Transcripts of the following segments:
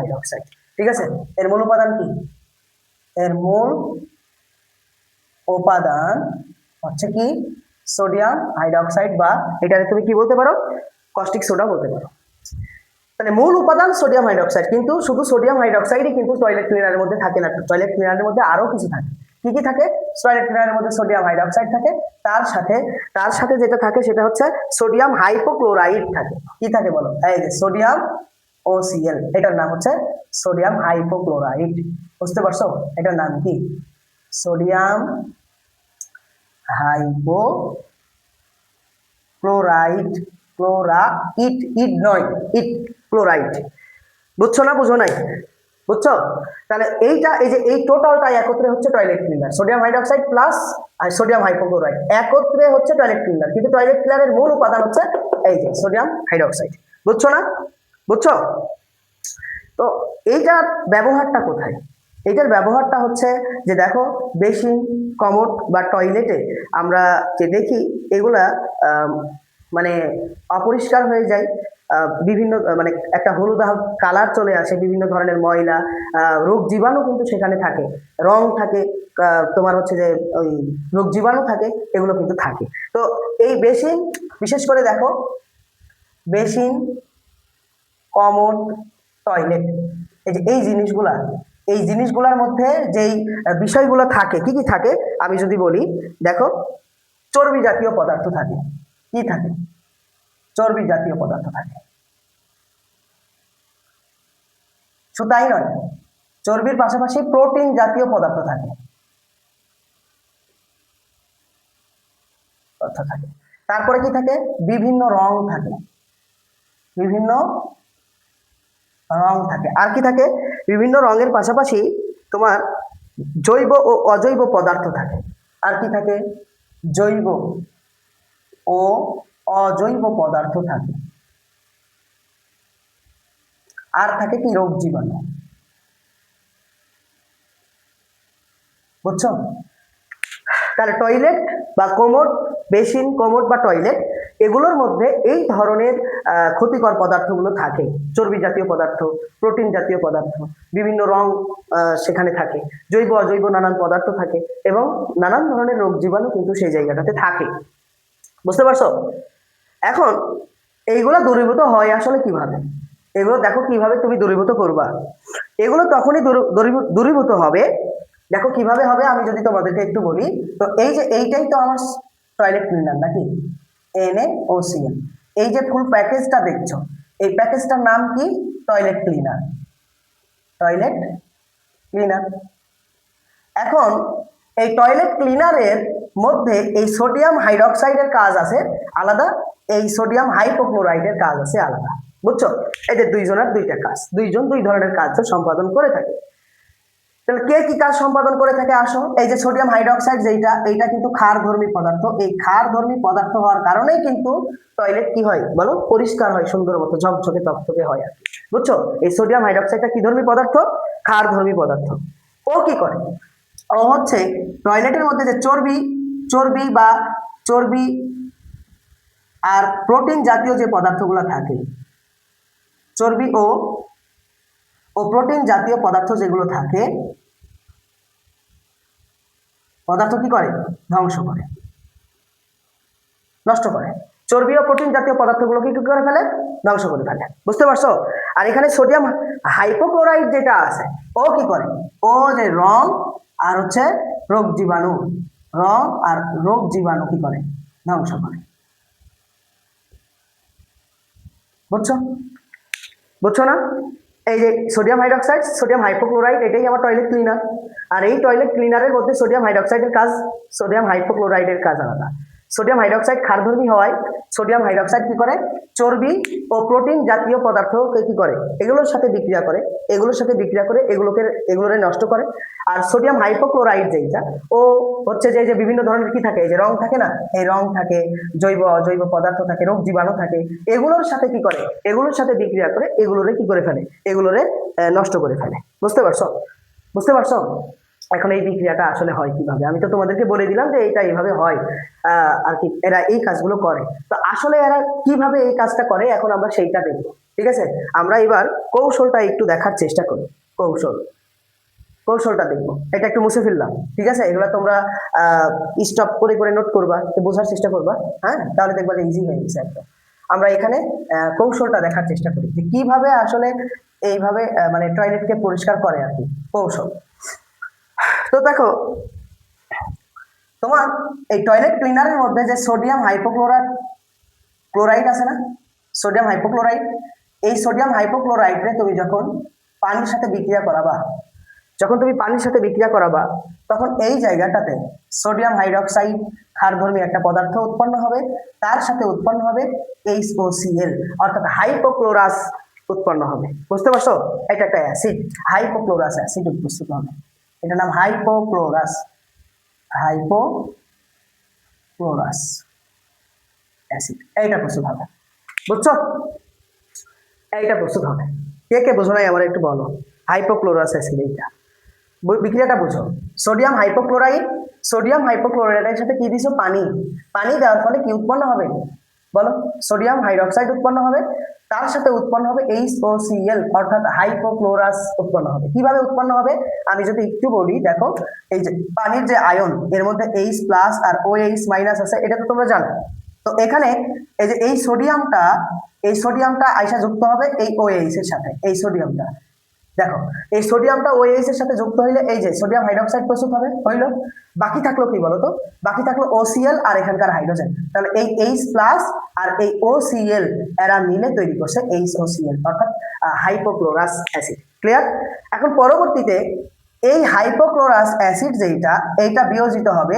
Hydroxide. ঠিক আছে, এর মূল উপাদান কি? এর মূল উপাদান হচ্ছে কি সোডিয়াম হাইড্রোক্সাইড, বা এটাকে তুমি কি বলতে পারো, কস্টিক সোডা বলতে পারো। তাহলে মূল উপাদান সোডিয়াম হাইড্রোক্সাইড, কিন্তু শুধু সোডিয়াম হাইড্রোক্সাইডই কিন্তু টয়লেট ক্লিনারের মধ্যে থাকে না। টয়লেট ক্লিনারের মধ্যে আরো কিছু থাকে। কি কি থাকে? টয়লেট ক্লিনারের মধ্যে সোডিয়াম হাইড্রোক্সাইড থাকে, তার সাথে যেটা থাকে সেটা হচ্ছে সোডিয়াম হাইপোক্লোরাইড থাকে। কি থাকে বলো? এই যে সোডিয়াম OCl, এটার নাম হচ্ছে সোডিয়াম হাইপোক্লোরাইড। বুঝতে পারছো এটার নাম কি? সোডিয়াম হাইপোক্লোরাইড, ক্লোরাইড, ইড নয়, ইড ক্লোরাইড। বুঝছো না? বুঝো নাই? বুঝছো? তাহলে এইটা, এই যে এই টোটালটা একত্রে হচ্ছে toilet cleaner. Sodium hydroxide plus আর সোডিয়াম হাইপোক্লোরাইড একত্রে হচ্ছে টয়লেট ক্লিনার, কিন্তু টয়লেট ক্লিনারের মূল উপাদান হচ্ছে এই যে সোডিয়াম হাইড্রোক্সাইড। বুঝছো না? বুঝছো? তো এইটার ব্যবহারটা কোথায়? এইটার ব্যবহারটা হচ্ছে যে দেখো, বেসিন, কমোড বা টয়লেটে আমরা যে দেখি এগুলা মানে অপরিষ্কার হয়ে যায়, বিভিন্ন মানে একটা হলুদাভ কালার চলে আসে, বিভিন্ন ধরনের ময়লা, রোগ জীবাণু কিন্তু সেখানে থাকে, রং থাকে, তোমার হচ্ছে যে ওই রোগ জীবাণু থাকে, এগুলো কিন্তু থাকে। তো এই বেসিন, বিশেষ করে দেখো বেসিন, কমোড, টয়লেট, এই যে এই জিনিসগুলার মধ্যে যেই বিষয়গুলো থাকে, কি কি থাকে আমি যদি বলি, দেখো চর্বি জাতীয় পদার্থ থাকে। কি থাকে? চর্বি জাতীয় পদার্থ থাকে। শুধু তাই নয়, চর্বির পাশাপাশি প্রোটিন জাতীয় পদার্থ থাকে। তারপরে কি থাকে? বিভিন্ন রং থাকে, বিভিন্ন রং থাকে। আর কি থাকে? বিভিন্ন রঙের পাশাপাশি তোমার জৈব ও অজৈব পদার্থ থাকে। আর কি থাকে? জৈব ও অজৈব পদার্থ থাকে। আর থাকে কি? রোগ জীবাণু। বুঝছো? তাহলে টয়লেট বা কোমোড, বেসিন, কোমোড বা টয়লেট, এগুলোর মধ্যে এই ধরনের ক্ষতিকর পদার্থগুলো থাকে। চর্বি জাতীয় পদার্থ, প্রোটিন জাতীয় পদার্থ, বিভিন্ন রং সেখানে থাকে, জৈব অজৈব নানান পদার্থ থাকে, এবং নানান ধরনের রোগ জীবাণু কিন্তু সেই জায়গাটাতে থাকে। বুঝতে পারছো? এখন এইগুলো দূরীভূত হয় আসলে কিভাবে? এগুলো দেখো কিভাবে তুমি দূরীভূত করবা। এগুলো তখনই দূরীভূত হবে, দেখো কিভাবে হবে আমি যদি তোমাদেরকে একটু বলি। তো এই যে এইটাই তো আমার টয়লেট ক্লিনার নাকি, NaOCl। এই যে ফুল প্যাকেজটা দেখছো, এই প্যাকেজটার নাম কি? Toilet cleaner. Toilet cleaner. এখন এই টয়লেট ক্লিনারের মধ্যে এই সোডিয়াম হাইড্রোক্সাইডের কাজ আছে আলাদা, এই সোডিয়াম হাইপোক্লোরাইডের কাজ আছে আলাদা। বুঝছো? এই যে দুইজনের দুইটা কাজ, দুইজন দুই ধরনের কাজ সম্পাদন করে থাকে। তাহলে কে কি কাজ সম্পাদন করে থাকে? আসো, এই যে সোডিয়াম হাইড্রোক্সাইড যেটা, এইটা কিন্তু ক্ষারধর্মী পদার্থ। এই ক্ষারধর্মী পদার্থ হওয়ার কারণেই কিন্তু টয়লেট কি হয় বলো? পরিষ্কার হয়, সুন্দর মতো ঝকঝকে তকতকে হয় আর কি। বুঝছো? এই সোডিয়াম হাইড্রোক্সাইডটা কি ধর্মী পদার্থ? ক্ষারধর্মী পদার্থ। ও কি করে? ও হচ্ছে টয়লেটের মধ্যে যে চর্বি আর প্রোটিন জাতীয় যে পদার্থগুলো থাকে, চর্বি ও প্রোটিন জাতীয় পদার্থ যেগুলো থাকে, পদার্থ কি করে? ধ্বংস করে, নষ্ট করে। চর্বি ও প্রোটিন জাতীয় পদার্থগুলোকে কি করে ফেলে? ধ্বংস করে ফেলে। বুঝতে পারছো? আর এখানে সোডিয়াম হাইপোক্লোরাইড যেটা আছে, ও কি করে? ও যে রং আর হচ্ছে রোগ জীবাণু, রং আর রোগ জীবাণু কি করে? ধ্বংস করে। বুঝছো? বুঝছো না? এই যে সোডিয়াম হাইড্রোক্সাইড, সোডিয়াম হাইপোক্লোরাইড, এটাই আমার টয়লেট ক্লিনার। আর এই টয়লেট ক্লিনারের মধ্যে সোডিয়াম হাইড্রোক্সাইডের কাজ, সোডিয়াম হাইপোক্লোরাইডের কাজ আলাদা। সোডিয়াম হাইড্রোক্সাইড ক্ষারধর্মী হওয়ায় সোডিয়াম হাইড্রোক্সাইড কি করে? চর্বি ও প্রোটিন জাতীয় পদার্থকে কি করে? এগুলোর সাথে বিক্রিয়া করে, এগুলোকে নষ্ট করে। আর সোডিয়াম হাইপোক্লোরাইড যেটা, ও হচ্ছে যে বিভিন্ন ধরনের কি থাকে? এই যে রং থাকে না, এই রং থাকে, জৈব অজৈব পদার্থ থাকে, রোগ জীবাণু থাকে, এগুলোর সাথে কি করে? এগুলোর সাথে বিক্রিয়া করে এগুলোরে কি করে ফেলে? এগুলোরে নষ্ট করে ফেলে। বুঝতে পারছো? বুঝতে পারছো? এখন এই বিক্রিয়াটা আসলে হয় কিভাবে, আমি তো তোমাদেরকে বলে দিলাম যে এটা এইভাবে হয়, আর কি এরা এই কাজগুলো করে। তো আসলে এরা কিভাবে এই কাজটা করে এখন আমরা সেইটা দেখবো, ঠিক আছে। আমরা এবার কৌশলটা একটু দেখার চেষ্টা করি। কৌশলটা দেখবো, এটা একটু মুছে ফেললাম, ঠিক আছে। এগুলো তোমরা স্টপ করে করে নোট করবা, বোঝার চেষ্টা করবা, হ্যাঁ, তাহলে দেখবা যে ইজি হয়ে গেছে একদম। আমরা এখানে কৌশলটা দেখার চেষ্টা করি যে কিভাবে আসলে এইভাবে মানে টয়লেটকে পরিষ্কার করে আর কি, কৌশল। তো দেখো, তোমার এই টয়লেট ক্লিনারের মধ্যে যে সোডিয়াম হাইপোক্লোরাইড আছে না, সোডিয়াম হাইপোক্লোরাইড, এই সোডিয়াম হাইপোক্লোরাইডে তুমি যখন পানির সাথে বিক্রিয়া করাবা, তখন এই জায়গাটাতে সোডিয়াম হাইড্রক্সাইড ক্ষারধর্মী একটা পদার্থ উৎপন্ন হবে, তার সাথে উৎপন্ন হবে HOCl অর্থাৎ হাইপোক্লোরাস উৎপন্ন হবে। বুঝতে পারছো? এটা একটা অ্যাসিড, হাইপোক্লোরাস অ্যাসিড উপস্থিত হবে, এটার নাম হাইপোক্লোরাস অ্যাসিড, এইটা প্রস্তুত হবে। বুঝছো? এইটা প্রস্তুত হবে। কে কে বুঝো নাই আমার একটু বলো। হাইপোক্লোরাস অ্যাসিড, এইটা বিক্রিয়াটা বুঝো। সোডিয়াম হাইপোক্লোরাইডের সাথে কি দিছো? পানি দেওয়ার ফলে কি উৎপন্ন হবে বলো? সোডিয়াম হাইড্রক্সাইড উৎপন্ন হবে, তার সাথে উৎপন্ন হবে HOCl অর্থাৎ হাইপোক্লোরাস উৎপন্ন হবে। কিভাবে উৎপন্ন হবে আমি যদি একটু বলি, দেখো এই যে পানির যে আয়ন, এর মধ্যে H+ আর OH- আছে, এটা তো তোমরা জানো। তো এখানে এই যে এই সোডিয়ামটা আইসা যুক্ত হবে এই OH এর সাথে, এই সোডিয়ামটা দেখো, এই সোডিয়ামটা OH এর সাথে যুক্ত হইলে এই যে সোডিয়াম হাইড্রক্সাইড প্রস্তুত হবে, হইলো। বাকি থাকলো কি বলতো? বাকি থাকলো OCl আর এখানকার হাইড্রোজেন। তাহলে এই H+ আর এই OCl এরা মিলে তৈরি করছে HOCl অর্থাৎ হাইপোক্লোরাস অ্যাসিড। ক্লিয়ার? এখন পরবর্তীতে এই হাইপোক্লোরাস অ্যাসিড যেটা, এইটা বিয়োজিত হবে,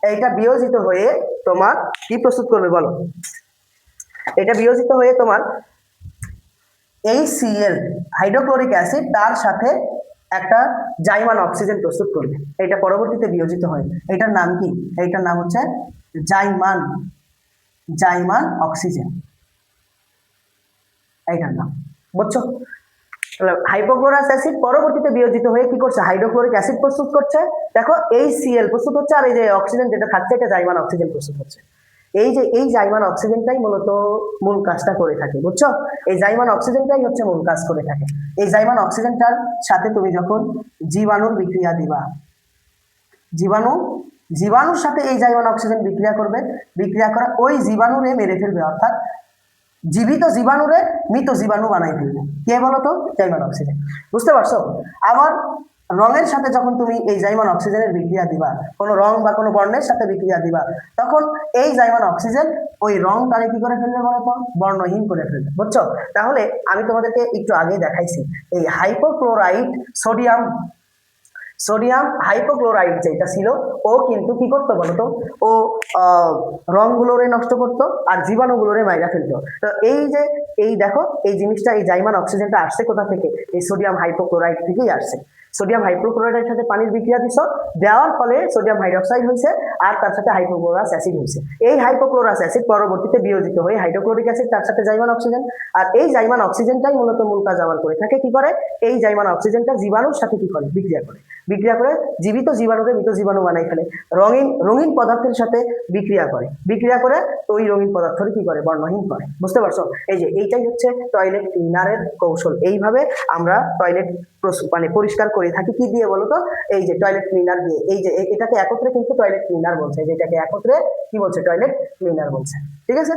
এইটা বিয়োজিত হয়ে তোমার কি প্রস্তুত করবে বলো? এটা বিয়োজিত হয়ে তোমার HCl হাইড্রোক্লোরিক অ্যাসিড তার সাথে একটা জাইমান অক্সিজেন প্রস্তুত করবে। এটা পরবর্তীতে বিয়োজিত হয়, এটার নাম কি? এইটার নাম হচ্ছে জাইমান অক্সিজেন, এইটার নাম। বুঝছো? হাইপোক্লোরাস অ্যাসিড পরবর্তীতে বিয়োজিত হয়ে কি করছে? হাইড্রোক্লোরিক অ্যাসিড প্রস্তুত করছে। দেখো HCl প্রস্তুত হচ্ছে, আর এই যে অক্সিজেন যেটা থাকছে এটা জাইমান অক্সিজেন প্রস্তুত হচ্ছে। এই জাইমান অক্সিজেনটাই মূলত মূল কাজটা করে থাকে। বুঝছো? এই জাইমান অক্সিজেনটাই হচ্ছে মূল কাজ করে থাকে। এই জাইমান অক্সিজেনটার সাথে তুমি যখন জীবাণুর বিক্রিয়া দিবা, জীবাণুর সাথে এই জাইমান অক্সিজেন বিক্রিয়া করবে, বিক্রিয়া করা ওই জীবাণুরে মেরে ফেলবে, অর্থাৎ জীবিত জীবাণুরে মৃত জীবাণু বানাই ফেলবে। কে বলতো? জাইমান অক্সিজেন। বুঝতে পারছো? আবার রঙের সাথে যখন তুমি এই জাইমান অক্সিজেনের বিক্রিয়া দিবা, কোনো রং বা কোনো বর্ণের সাথে বিক্রিয়া দিবা, তখন এই জাইমান অক্সিজেন ওই রংটারে কি করে ফেলবে বলতো? বর্ণহীন করে ফেলবে। বুঝছো? তাহলে আমি তোমাদেরকে একটু আগে দেখাইছি এই হাইপোক্লোরাইড সোডিয়াম হাইপোক্লোরাইড যেটা ছিল, ও কিন্তু কি করতো বলতো? ও রংগুলোরে নষ্ট করতো আর জীবাণুগুলোরে মাইরা ফেলতো। তো এই দেখো এই জিনিসটা, এই জাইমান অক্সিজেনটা আসছে কোথা থেকে? এই সোডিয়াম হাইপোক্লোরাইড থেকেই আসছে। সোডিয়াম হাইপোক্লোরাইডের সাথে পানির বিক্রিয়া দেওয়ার ফলে সোডিয়াম হাইড্রক্সাইড হয়েছে আর তার সাথে হাইপোক্লোরাস অ্যাসিড হয়েছে। এই হাইপোক্লোরাস অ্যাসিড পরবর্তীতে বিয়োজিত হয়ে হাইড্রোক্লোরিক অ্যাসিড, তার সাথে জাইমান অক্সিজেন, আর এই জাইমান অক্সিজেনটাই মূলত মূল কাজ আবার করে থাকে। কি করে? এই জাইমান অক্সিজেনটা জীবাণুর সাথে কি করে? বিক্রিয়া করে জীবিত জীবাণুকে মৃত জীবাণু বানাই ফেলে, রঙিন পদার্থের সাথে বিক্রিয়া করে তো ওই রঙিন পদার্থকে কি করে? বর্ণহীন করে। বুঝতে পারছো? এই যে এইটাই হচ্ছে টয়লেট ক্লিনারের কৌশল। এইভাবে আমরা টয়লেট মানে পরিষ্কার করে থাকি। কি দিয়ে বলতো? এই যে টয়লেট ক্লিনার দিয়ে। এই যে এটাকে একত্রে কিন্তু টয়লেট ক্লিনার বলছে, যেটাকে একত্রে কি বলছে? টয়লেট ক্লিনার বলছে। ঠিক আছে?